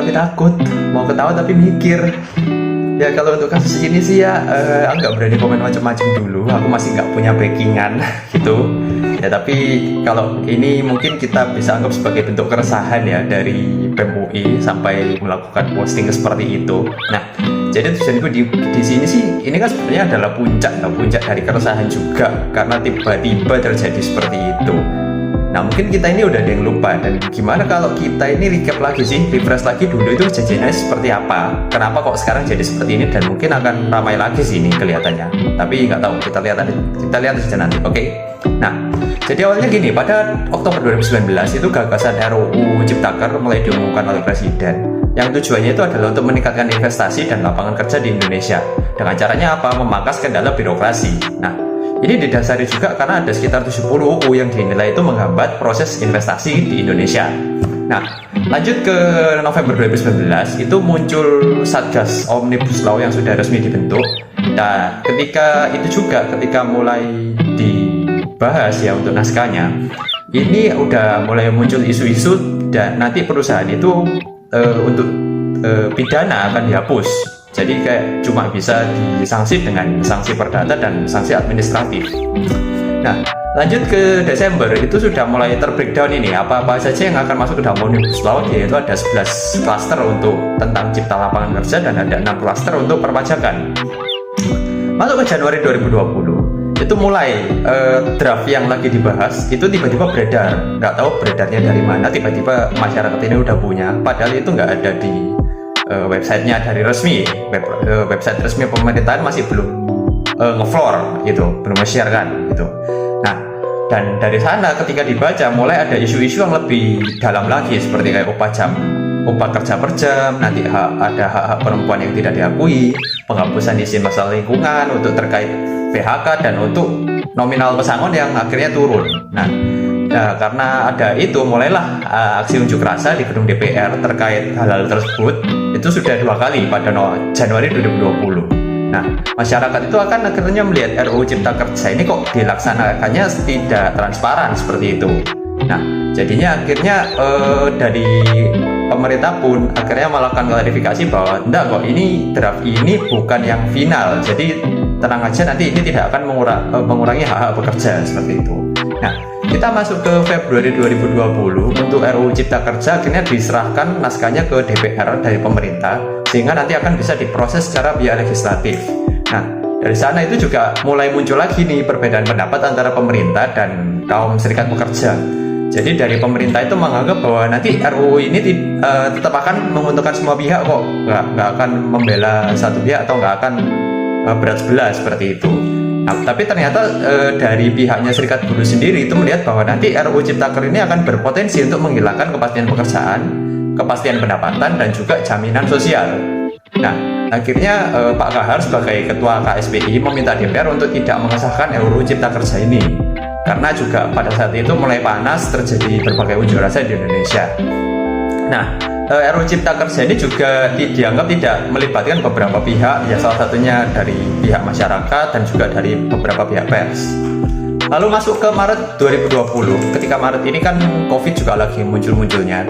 tapi takut, mau ketawa tapi mikir. Ya kalau untuk kasus ini sih ya aku nggak berani komen macam-macam dulu, aku masih nggak punya backingan gitu. Ya tapi kalau ini mungkin kita bisa anggap sebagai bentuk keresahan ya dari BEM UI sampai melakukan posting seperti itu. Nah, jadi tujuanku di sini sih ini kan sebenarnya adalah puncak dari keresahan juga karena tiba-tiba terjadi seperti itu. Nah mungkin kita ini udah ada yang lupa, dan gimana kalau kita ini recap lagi sih, refresh lagi dulu itu kejadiannya seperti apa, kenapa kok sekarang jadi seperti ini, dan mungkin akan ramai lagi sih ini kelihatannya. Tapi nggak tahu, kita lihat saja nanti. Oke. Nah jadi awalnya gini, pada Oktober 2019 itu gagasan RUU Ciptaker mulai diumumkan oleh Presiden, yang tujuannya itu adalah untuk meningkatkan investasi dan lapangan kerja di Indonesia. Dengan caranya apa? Memangkas kendala birokrasi. Nah ini didasari juga karena ada sekitar 70 UU yang dinilai itu menghambat proses investasi di Indonesia. Nah, lanjut ke November 2019, itu muncul Satgas Omnibus Law yang sudah resmi dibentuk. Nah, ketika mulai dibahas ya untuk naskahnya, ini udah mulai muncul isu-isu dan nanti perusahaan itu untuk pidana akan dihapus. Jadi kayak cuma bisa disanksi dengan sanksi perdata dan sanksi administratif. Nah, lanjut ke Desember itu sudah mulai terbreakdown ini apa-apa saja yang akan masuk ke dalam Omnibus Law, yaitu ada 11 klaster untuk tentang cipta lapangan kerja dan ada 6 klaster untuk perpajakan. Masuk ke Januari 2020 itu mulai draft yang lagi dibahas itu tiba-tiba beredar, nggak tahu beredarnya dari mana, tiba-tiba masyarakat ini udah punya, padahal itu nggak ada di websitenya dari resmi, website resmi pemerintahan masih belum ngefloor gitu, belum share kan gitu. Nah, dan dari sana ketika dibaca mulai ada isu-isu yang lebih dalam lagi seperti kayak upah kerja per jam, nanti ada hak-hak perempuan yang tidak diakui, penghapusan izin masalah lingkungan untuk terkait PHK dan untuk nominal pesangon yang akhirnya turun. Nah, karena ada itu mulailah aksi unjuk rasa di gedung DPR terkait hal-hal tersebut. Itu sudah 2 kali pada Januari 2020. Nah, masyarakat itu akan akhirnya melihat RUU Cipta Kerja ini kok dilaksanakannya tidak transparan seperti itu. Nah, jadinya akhirnya dari pemerintah pun akhirnya melakukan klarifikasi bahwa enggak kok, ini draft ini bukan yang final. Jadi tenang aja, nanti ini tidak akan mengurangi hak-hak pekerja seperti itu. Nah, kita masuk ke Februari 2020 untuk RUU Cipta Kerja akhirnya diserahkan naskahnya ke DPR dari pemerintah sehingga nanti akan bisa diproses secara via legislatif. Nah, dari sana itu juga mulai muncul lagi nih perbedaan pendapat antara pemerintah dan kaum serikat pekerja. Jadi dari pemerintah itu menganggap bahwa nanti RUU ini tetap akan menguntungkan semua pihak kok, nggak akan membela satu pihak atau nggak akan berat sebelah seperti itu. Nah, tapi ternyata dari pihaknya serikat buruh sendiri itu melihat bahwa nanti RUU Ciptaker ini akan berpotensi untuk menghilangkan kepastian pekerjaan, kepastian pendapatan, dan juga jaminan sosial. Nah, akhirnya Pak Kahar sebagai Ketua KSPI meminta DPR untuk tidak mengesahkan RUU Cipta Kerja ini. Karena juga pada saat itu mulai panas, terjadi berbagai unjuk rasa di Indonesia. Nah, RUU Cipta Kerja ini juga dianggap tidak melibatkan beberapa pihak, ya salah satunya dari pihak masyarakat dan juga dari beberapa pihak pers. Lalu masuk ke Maret 2020, ketika Maret ini kan COVID juga lagi muncul-munculnya.